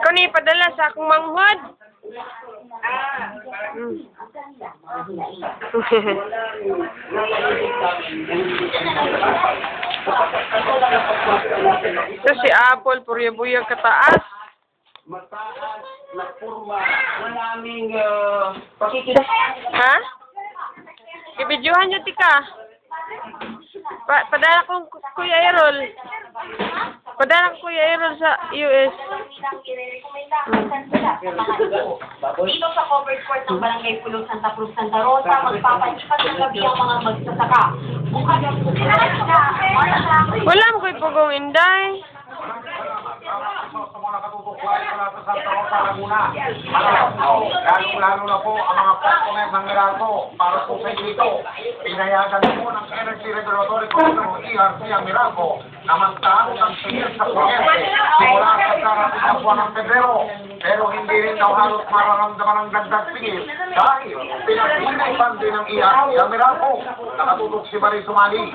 Kani padala sa akong manghod. Ito si Apple, purya-buyag kataas. Mataas na kurma. Maraming pakikita. Ha? Ibidyohan nyo, tika. Padala kong Kuya Errol. Padala kong Kuya Errol sa US. Dito sa covered court ng Barangay Pulong Santa Cruz, Santa Rosa, magpapalipas ng gabi ang mga magsasaka. Wala mo ko'y pugong inday. Sa mga katutuklayan ko natin sa Santa Rosa, Laguna. Lalo na po ang mga partner ng Meralco para po sa dito. Pinayagan po ng Energy Regulatory Commission o ERC ang Meralco na magtahanap ng tingin sa kuryente simula sa darating na buwan ng Pebrero. Pero hindi rin daw halos mararamdaman ng dagdag tingin dahil pinag-inipan din ng ERC ang Meralco. Nakatutok si Marie Sumali.